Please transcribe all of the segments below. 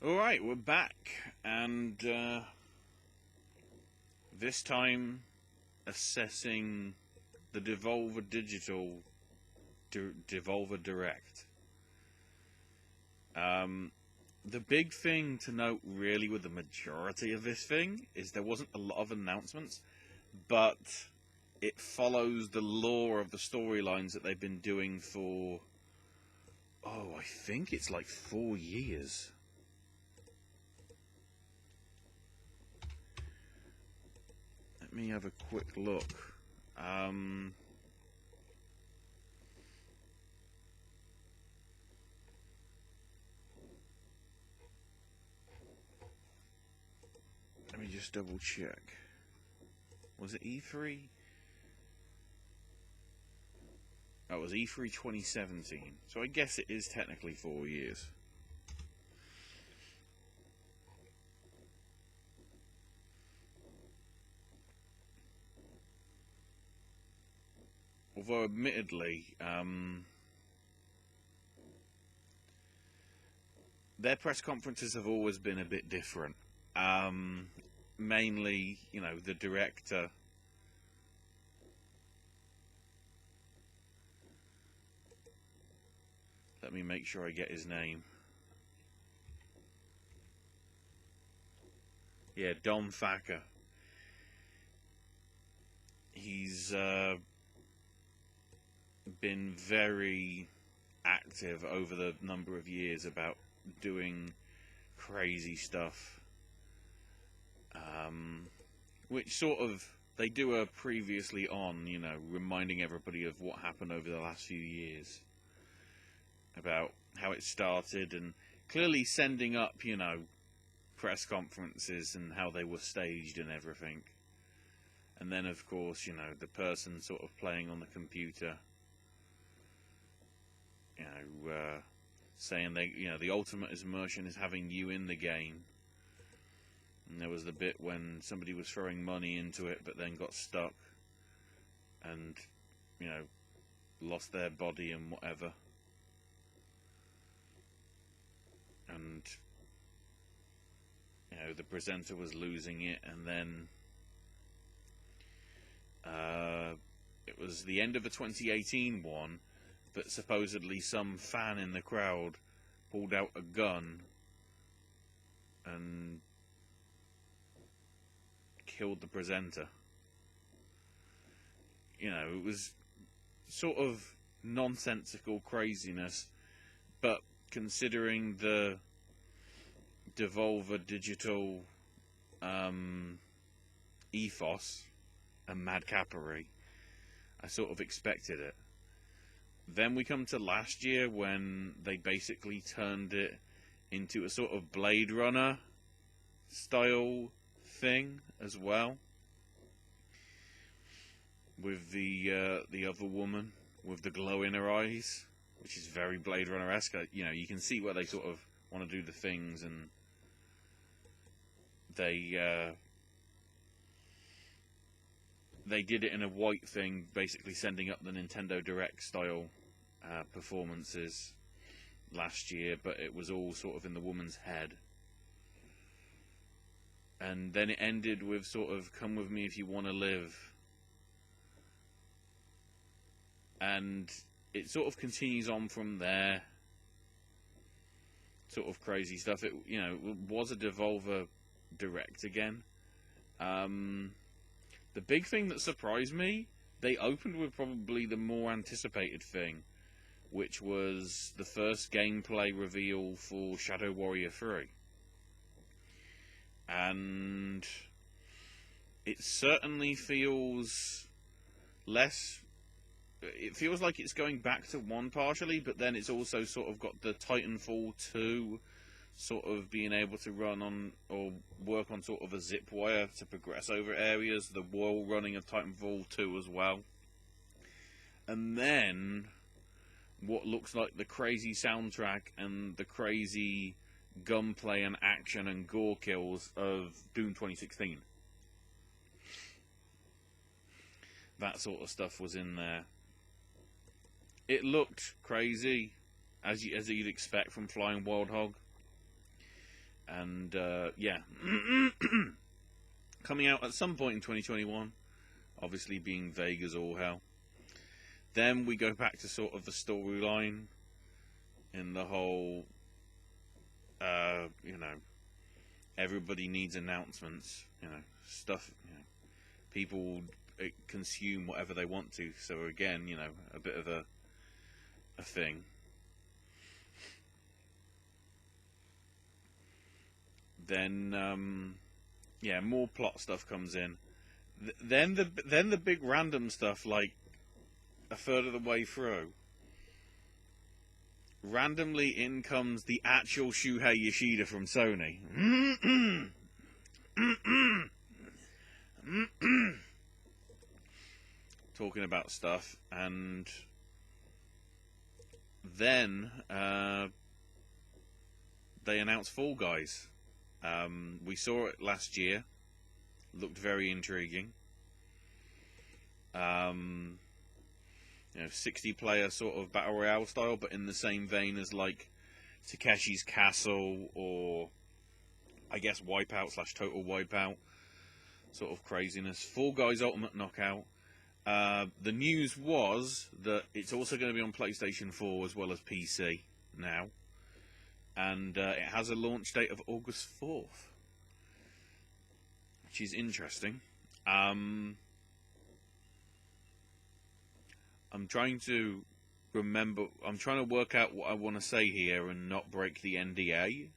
Alright, we're back, and this time assessing the Devolver Digital Devolver Direct. The big thing to note really with the majority of this thing is there wasn't a lot of announcements, but it follows the lore of the storylines that they've been doing for, I think it's like 4 years. Let me have a quick look. Let me just double check. Was it E3? Oh, it was E3 2017. So I guess it is technically 4 years. Although, admittedly, their press conferences have always been a bit different. Mainly, the director. Let me make sure I get his name. Yeah, Dom Thacker. He's been very active over the number of years about doing crazy stuff, which sort of they do a previously on, reminding everybody of what happened over the last few years, about how it started, and clearly sending up, press conferences and how they were staged and everything. And then, of course, the person sort of playing on the computer, saying the ultimate immersion is having you in the game. And there was the bit when somebody was throwing money into it, but then got stuck and, lost their body and whatever. And, the presenter was losing it, and then it was the end of the 2018 one, but supposedly some fan in the crowd pulled out a gun and killed the presenter. It was sort of nonsensical craziness, but considering the Devolver Digital ethos and madcapery, I sort of expected it. Then we come to last year when they basically turned it into a sort of Blade Runner style thing as well, with the other woman with the glow in her eyes, which is very Blade Runner-esque. You can see where they sort of want to do the things, and they did it in a white thing, basically sending up the Nintendo Direct style performances last year, but it was all sort of in the woman's head. And then it ended with sort of "Come with me if you want to live," and it sort of continues on from there. Sort of crazy stuff. It was a Devolver Direct again. The big thing that surprised me, they opened with probably the more anticipated thing, which was the first gameplay reveal for Shadow Warrior 3. And it certainly feels less... It feels like it's going back to 1 partially, but then it's also sort of got the Titanfall 2 sort of being able to run on, or work on sort of a zip wire to progress over areas, the wall running of Titanfall 2 as well. And then what looks like the crazy soundtrack and the crazy gunplay and action and gore kills of Doom 2016. That sort of stuff was in there. It looked crazy, as you'd expect from Flying Wild Hog. And yeah, coming out at some point in 2021, obviously being vague as all hell. Then we go back to sort of the storyline in the whole, you know, everybody needs announcements, you know, stuff, you know, people consume whatever they want to, so again, you know, a bit of a thing. Then, yeah, more plot stuff comes in. Then the big random stuff, like a third of the way through, randomly in comes the actual Shuhei Yoshida from Sony. Talking about stuff, and then they announced Fall Guys. We saw it last year. Looked very intriguing. You know, 60-player sort of battle royale style, but in the same vein as like Takeshi's Castle, or I guess Wipeout / Total Wipeout sort of craziness. Fall Guys Ultimate Knockout. The news was that it's also going to be on PlayStation 4 as well as PC now, and it has a launch date of August 4th, which is interesting. I'm trying to remember, I'm trying to work out what I want to say here and not break the NDA,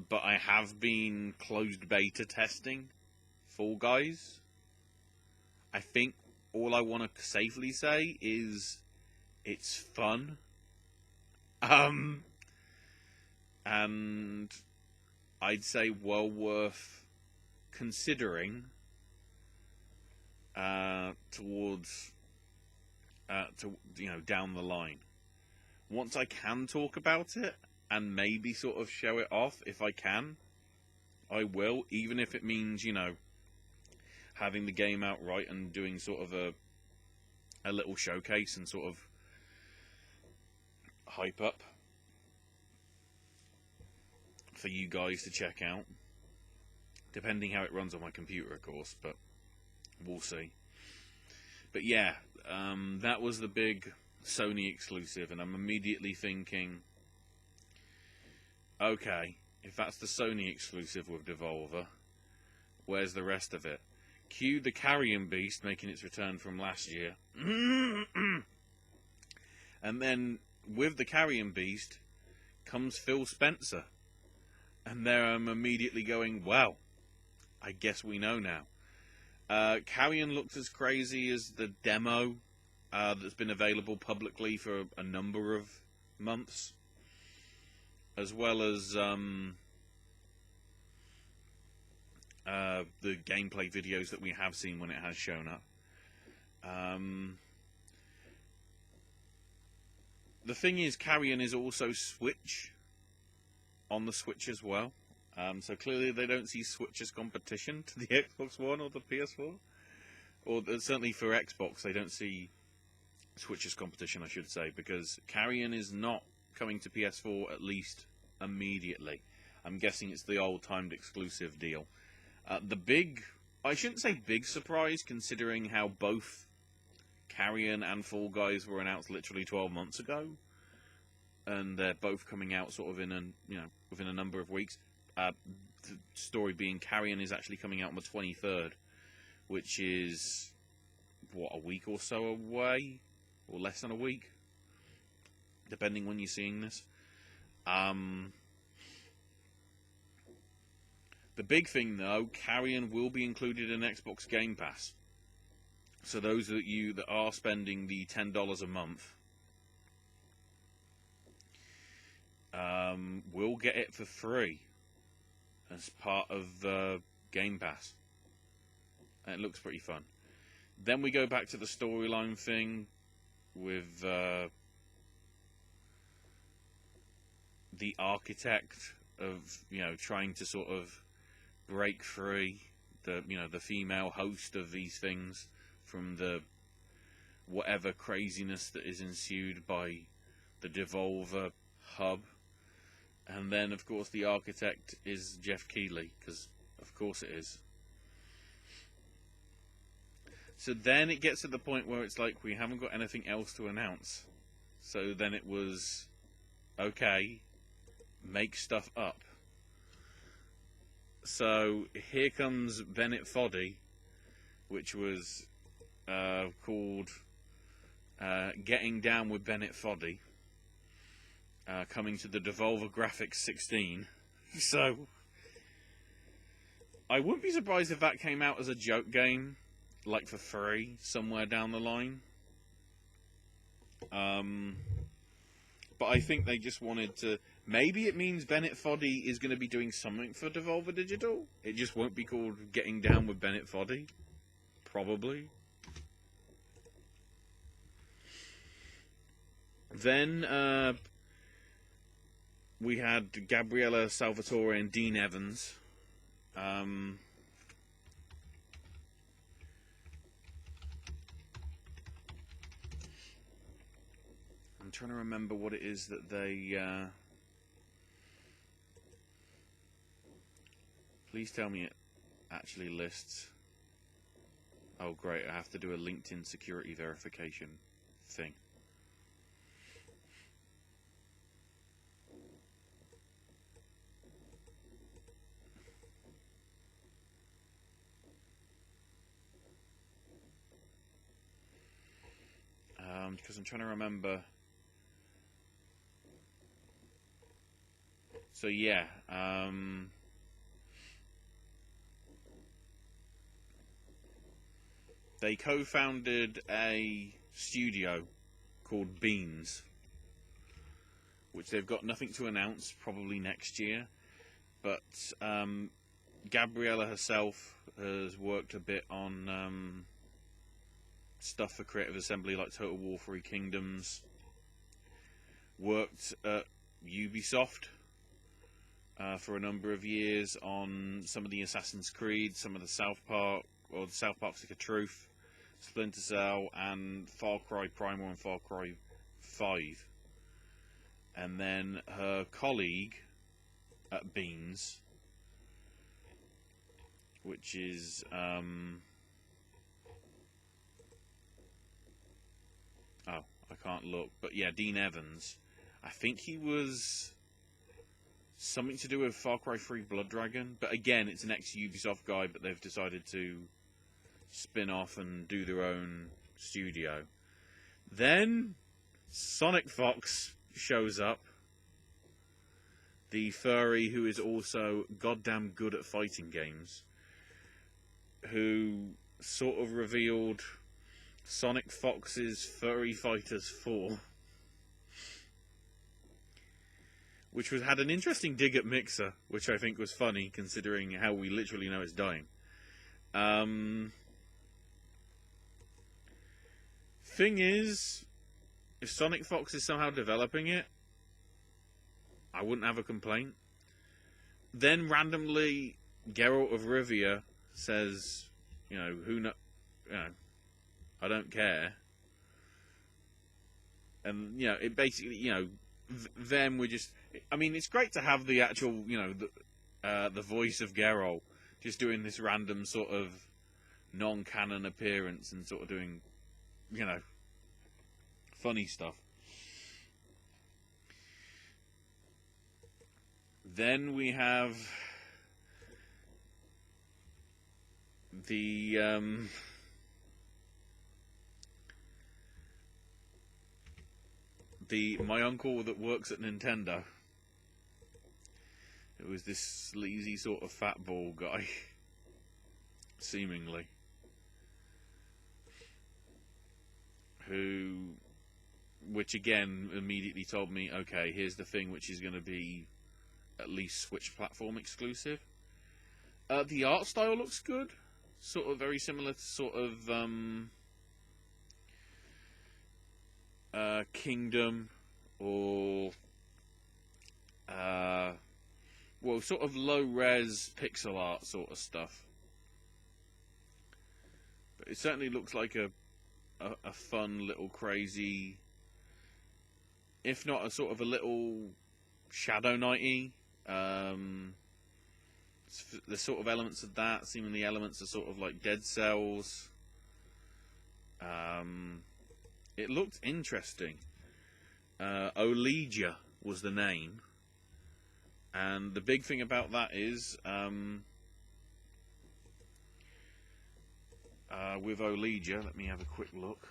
but I have been closed beta testing Fall Guys. I think all I want to safely say is it's fun. And I'd say well worth considering towards you know, down the line. Once I can talk about it and maybe sort of show it off, if I can, I will, even if it means, you know, having the game out right and doing sort of a little showcase and sort of hype up for you guys to check out, depending how it runs on my computer, of course, but we'll see. But yeah, that was the big Sony exclusive, and I'm immediately thinking, okay, if that's the Sony exclusive with Devolver, where's the rest of it? Cue the Carrion Beast making its return from last year. And then with the Carrion Beast comes Phil Spencer. And there I'm immediately going, well, I guess we know now. Carrion looks as crazy as the demo that's been available publicly for a number of months, as well as the gameplay videos that we have seen when it has shown up. The thing is, Carrion is also Switch, on the Switch as well. So clearly they don't see Switch as competition to the Xbox One or the PS4. Or certainly for Xbox, they don't see Switch as competition, I should say, because Carrion is not coming to PS4, at least immediately. I'm guessing it's the old timed exclusive deal. The big, I shouldn't say big surprise, considering how both Carrion and Fall Guys were announced literally 12 months ago, and they're both coming out sort of in within a number of weeks. The story being, Carrion is actually coming out on the 23rd, which is what, a week or so away, or less than a week, depending when you're seeing this. The big thing, though, Carrion will be included in Xbox Game Pass. So those of you that are spending the $10 a month will get it for free as part of Game Pass. And it looks pretty fun. Then we go back to the storyline thing with the architect of, trying to sort of break free the female host of these things from the whatever craziness that is ensued by the Devolver hub. And then, of course, the architect is Jeff Keighley, because of course it is. So then it gets to the point where it's like, we haven't got anything else to announce. So then it was, okay, make stuff up. So here comes Bennett Foddy, which was called Getting Down with Bennett Foddy, coming to the Devolver Graphics 16. So I wouldn't be surprised if that came out as a joke game, like for free, somewhere down the line. But I think they just wanted to... Maybe it means Bennett Foddy is going to be doing something for Devolver Digital. It just won't be called Getting Down with Bennett Foddy. Probably. Then we had Gabriela, Salvatore, and Dean Evans. I'm trying to remember what it is that they... Please tell me it actually lists... Oh great, I have to do a LinkedIn security verification thing. Because I'm trying to remember... So yeah, they co-founded a studio called Beans, which they've got nothing to announce, probably next year. But Gabriela herself has worked a bit on stuff for Creative Assembly, like Total War 3 Kingdoms. Worked at Ubisoft for a number of years on some of the Assassin's Creed, some of the South Park, or the South Park Stick of Truth, Splinter Cell, and Far Cry Primal and Far Cry 5. And then her colleague at Beans, which is oh, I can't look, but yeah, Dean Evans. I think he was something to do with Far Cry 3 Blood Dragon, but again, it's an ex-Ubisoft guy, but they've decided to spin off and do their own studio. Then Sonic Fox shows up, the furry who is also goddamn good at fighting games, who sort of revealed Sonic Fox's Furry Fighters 4, which had an interesting dig at Mixer, which I think was funny, considering how we literally know it's dying. Thing is, if Sonic Fox is somehow developing it, I wouldn't have a complaint. Then randomly, Geralt of Rivia says, you know, I don't care. And, you know, it basically, you know, them were just... I mean, it's great to have the actual, you know, the voice of Geralt just doing this random sort of non-canon appearance and sort of doing, you know, funny stuff. Then we have my uncle that works at Nintendo. It was this sleazy sort of fat ball guy, seemingly, which again immediately told me, okay, here's the thing which is going to be at least Switch platform exclusive. The art style looks good, sort of very similar to sort of Kingdom, or well, sort of low-res pixel art sort of stuff. But it certainly looks like a fun little crazy, if not a sort of a little Shadow Knight-y. The sort of elements of that, seemingly elements of sort of like Dead Cells. It looked interesting. Oleja was the name, and the big thing about that is with Oleja, let me have a quick look.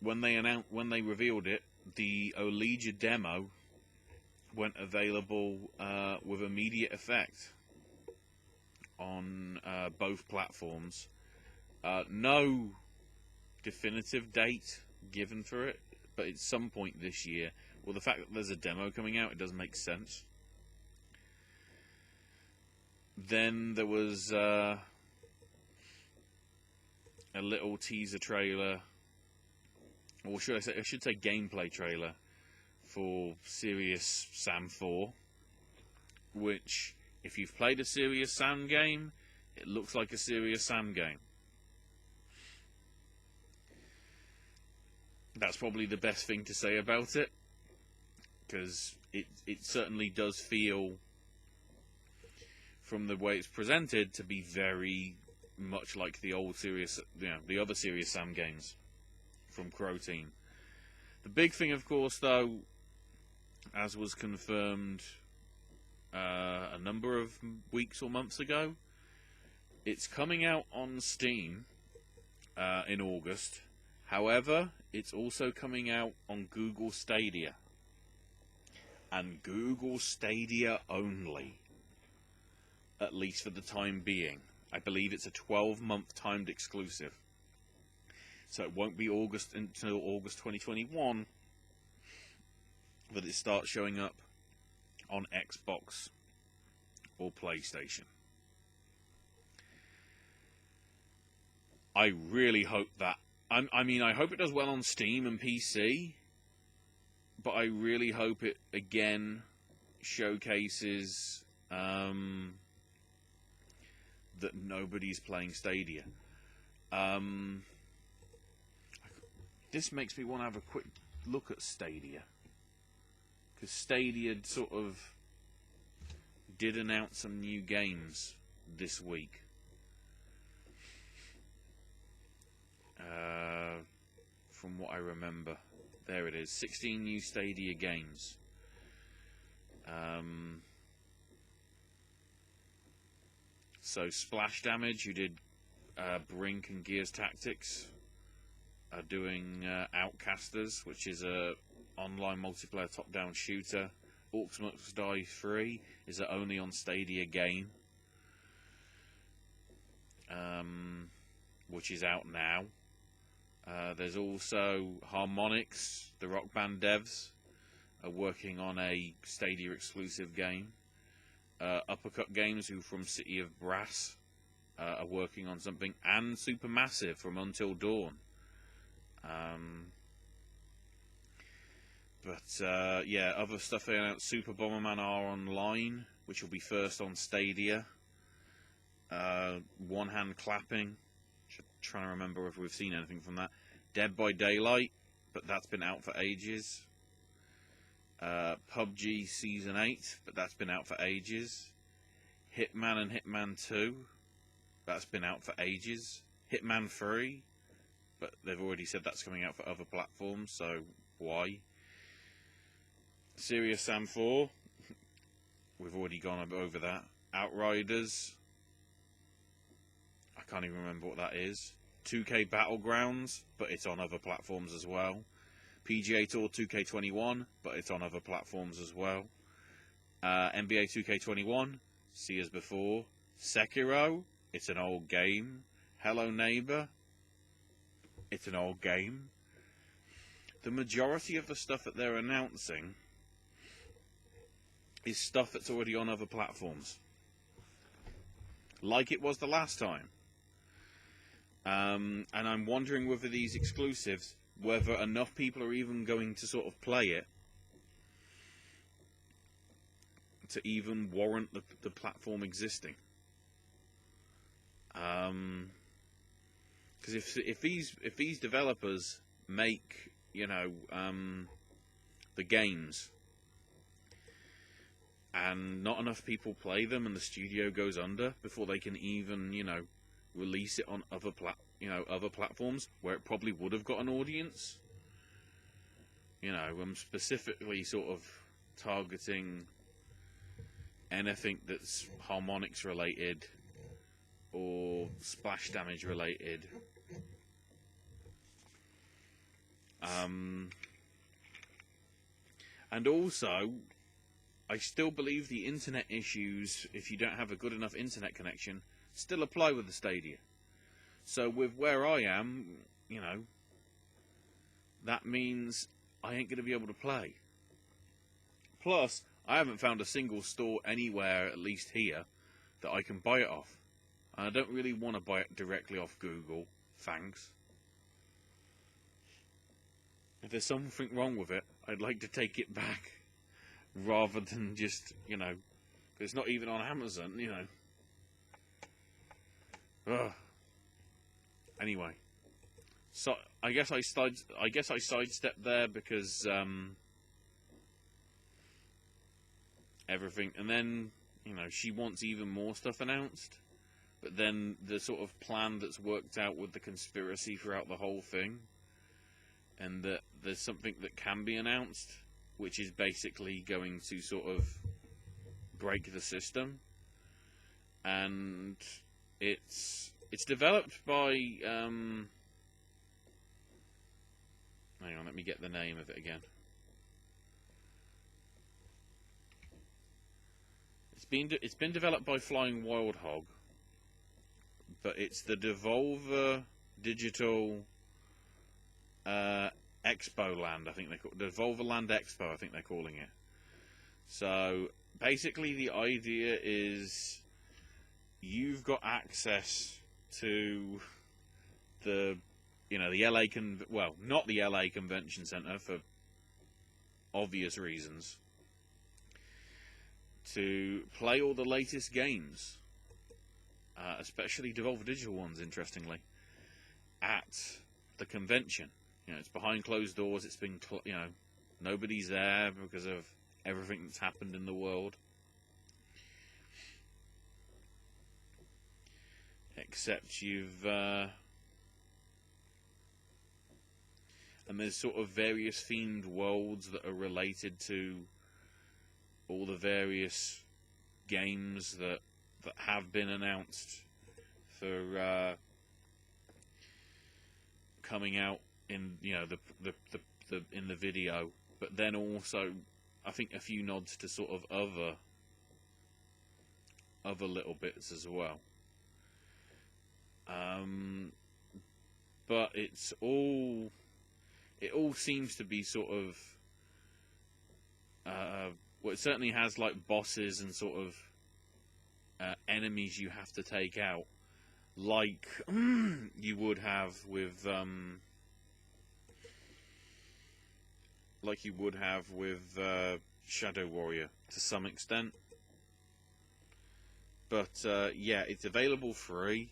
When they revealed it, the Oleja demo went available with immediate effect on both platforms. No definitive date given for it, but it's some point this year. Well, the fact that there's a demo coming out, it doesn't make sense. Then there was a little teaser trailer, or I should say gameplay trailer for Serious Sam 4, which, if you've played a Serious Sam game, it looks like a Serious Sam game. That's probably the best thing to say about it, because it certainly does feel, from the way it's presented, to be very much like the old the other Serious Sam games from Crow Team. The big thing, of course, though, as was confirmed a number of weeks or months ago, it's coming out on Steam in August. However, it's also coming out on Google Stadia, and Google Stadia only, at least for the time being. I believe it's a 12-month timed exclusive, so it won't be August until August 2021 that it starts showing up on Xbox or PlayStation. I really hope that. I hope it does well on Steam and PC, but I really hope it again showcases that nobody's playing Stadia. This makes me want to have a quick look at Stadia, because Stadia sort of did announce some new games this week. From what I remember, there it is, 16 new Stadia games. So Splash Damage, who did Brink and Gears Tactics, are doing Outcasters, which is a online multiplayer top-down shooter. Orcs Must Die 3 is an only on Stadia game, which is out now. There's also Harmonix, the rock band devs, are working on a Stadia exclusive game. Uppercut Games, who from City of Brass, are working on something, and Supermassive from Until Dawn. Yeah, other stuff they announced: Super Bomberman R Online, which will be first on Stadia. One Hand Clapping, trying to remember if we've seen anything from that. Dead by Daylight, but that's been out for ages. PUBG Season 8, but that's been out for ages. Hitman and Hitman 2, that's been out for ages. Hitman 3, but they've already said that's coming out for other platforms, so why? Serious Sam 4, we've already gone over that. Outriders, I can't even remember what that is. 2K Battlegrounds, but it's on other platforms as well. PGA Tour 2K21, but it's on other platforms as well. NBA 2K21, see as before. Sekiro, it's an old game. Hello Neighbor, it's an old game. The majority of the stuff that they're announcing is stuff that's already on other platforms, like it was the last time. And I'm wondering whether these exclusives, whether enough people are even going to sort of play it to even warrant the platform existing. Because if these developers make, the games, and not enough people play them, and the studio goes under before they can even, release it on other platforms where it probably would have got an audience. I'm specifically sort of targeting anything that's harmonics related or splash damage related. And also, I still believe the internet issues, if you don't have a good enough internet connection, still apply with the Stadia. So with where I am, that means I ain't going to be able to play. Plus, I haven't found a single store anywhere, at least here, that I can buy it off. And I don't really want to buy it directly off Google. Thanks. If there's something wrong with it, I'd like to take it back. Rather than just, it's not even on Amazon, Ugh. Anyway. So, I guess I sidestepped there because, everything, and then, she wants even more stuff announced. But then the sort of plan that's worked out with the conspiracy throughout the whole thing, and that there's something that can be announced, which is basically going to sort of break the system. And it's developed by hang on, let me get the name of it again. It's been developed by Flying Wild Hog, but it's the Devolver Digital Expo Land, I think they call it. Devolver Land Expo, I think they're calling it. So basically the idea is you've got access to the the LA not the LA Convention Center for obvious reasons, to play all the latest games, especially Devolver Digital ones, interestingly, at the convention. It's behind closed doors. It's been, nobody's there because of everything that's happened in the world. Except and there's sort of various themed worlds that are related to all the various games that have been announced for coming out in in the video, but then also I think a few nods to sort of other little bits as well. But it all seems to be sort of it certainly has like bosses and sort of enemies you have to take out, like you would have with Shadow Warrior to some extent. But yeah, it's available free.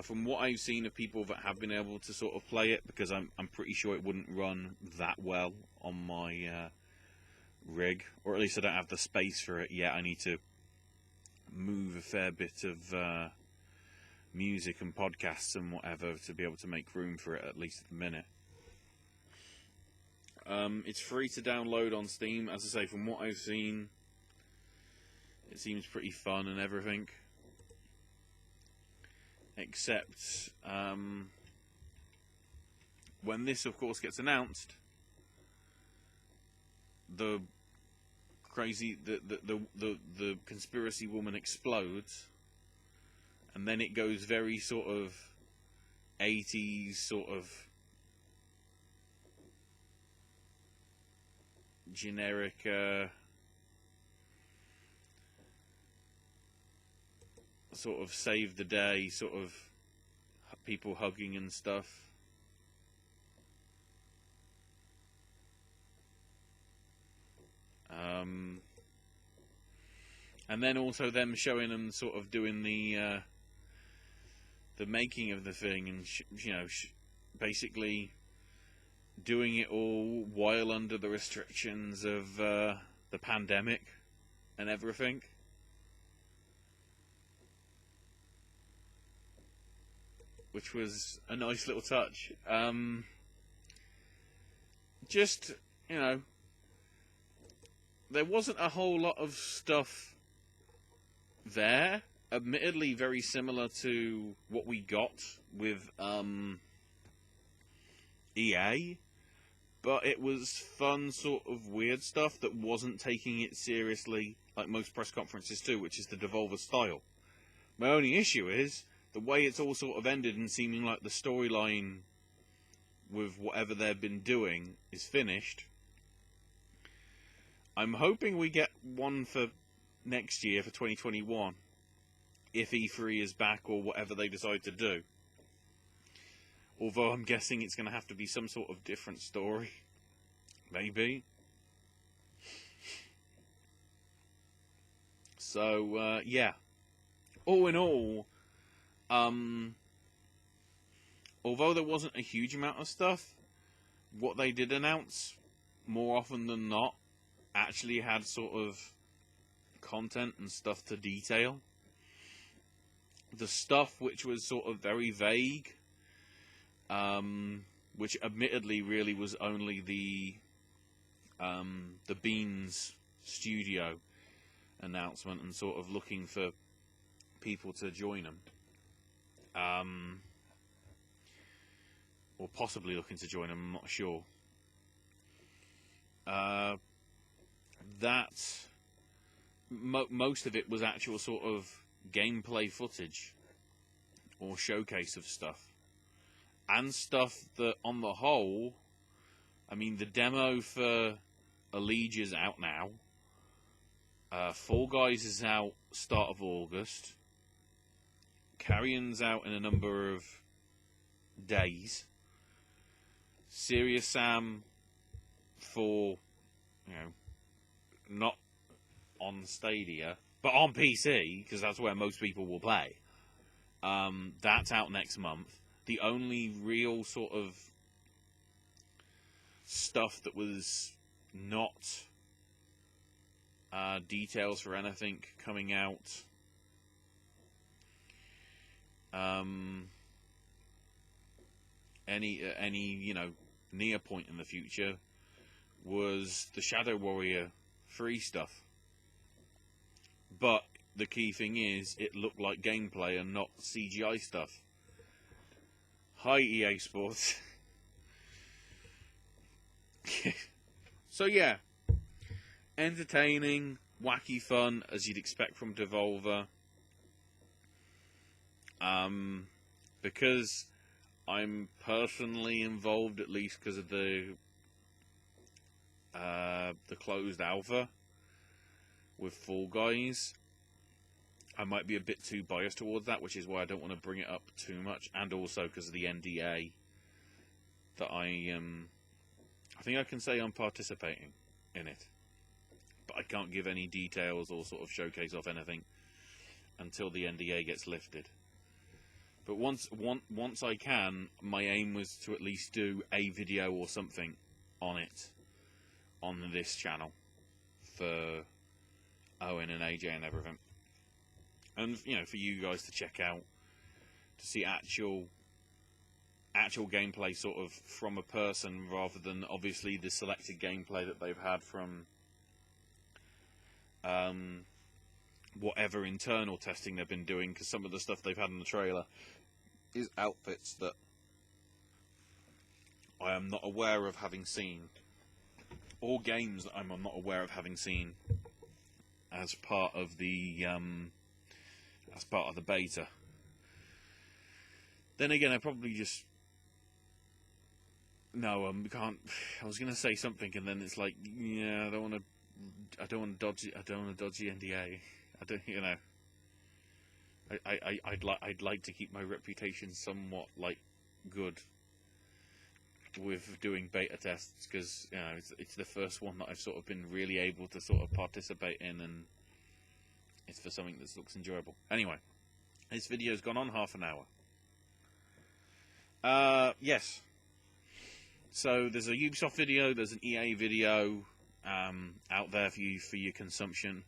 From what I've seen of people that have been able to sort of play it, because I'm pretty sure it wouldn't run that well on my rig, or at least I don't have the space for it yet. I need to move a fair bit of music and podcasts and whatever to be able to make room for it, at least at the minute. It's free to download on Steam. As I say, from what I've seen, it seems pretty fun and everything. Except when this, of course, gets announced, the conspiracy woman explodes, and then it goes very sort of 80s sort of generic sort of save the day, sort of people hugging and stuff. And then also them showing them sort of doing the making of the thing, and basically doing it all while under the restrictions of the pandemic and everything. Which was a nice little touch. Just, you know, there wasn't a whole lot of stuff there. Admittedly, very similar to what we got with EA. But it was fun, sort of weird stuff that wasn't taking it seriously, like most press conferences do, which is the Devolver style. My only issue is the way it's all sort of ended and seeming like the storyline with whatever they've been doing is finished. I'm hoping we get one for next year, for 2021, if E3 is back or whatever they decide to do. Although I'm guessing it's going to have to be some sort of different story. Maybe. So, yeah. All in all, although there wasn't a huge amount of stuff, what they did announce, more often than not, actually had sort of content and stuff to detail. The stuff which was sort of very vague, which admittedly really was only the Beans studio announcement and sort of looking for people to join them. Or possibly looking to join them, I'm not sure. Most of it was actual sort of gameplay footage or showcase of stuff. And stuff that, on the whole, I mean, the demo for Oleja's out now. Fall Guys is out start of August. Carrion's out in a number of days. Serious Sam for, you know, not on Stadia, but on PC, because that's where most people will play. That's out next month. The only real sort of stuff that was not details for anything coming out any you know, near point in the future was the Shadow Warrior 3 stuff. But the key thing is, it looked like gameplay and not CGI stuff. Hi, EA Sports. So yeah, entertaining, wacky fun, as you'd expect from Devolver. Because I'm personally involved, at least because of the closed alpha with Fall Guys, I might be a bit too biased towards that, which is why I don't want to bring it up too much, and also because of the NDA that I think I can say I'm participating in it, but I can't give any details or sort of showcase off anything until the NDA gets lifted. But once I can, my aim was to at least do a video or something on it on this channel for Owen and AJ and everything. And, you know, for you guys to check out, to see actual gameplay sort of from a person, rather than obviously the selected gameplay that they've had from whatever internal testing they've been doing, because some of the stuff they've had in the trailer is outfits that I am not aware of having seen, or games that I'm not aware of having seen as part of the beta. Then again, I probably just can't. I was going to say something, and then it's like, yeah, I don't want to dodge the NDA. I don't, you know. I'd like to keep my reputation somewhat like good with doing beta tests, because, you know, it's the first one that I've sort of been really able to sort of participate in, and it's for something that looks enjoyable. Anyway, this video's gone on half an hour. Yes. So there's a Ubisoft video, there's an EA video out there for your consumption.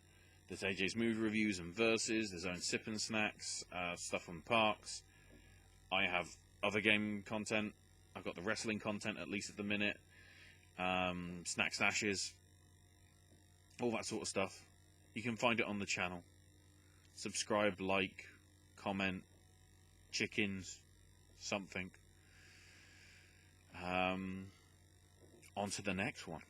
There's AJ's movie reviews and verses. There's own sip and snacks, stuff from parks. I have other game content. I've got the wrestling content, at least at the minute. Snack stashes, all that sort of stuff. You can find it on the channel. Subscribe, like, comment, chickens, something. On to the next one.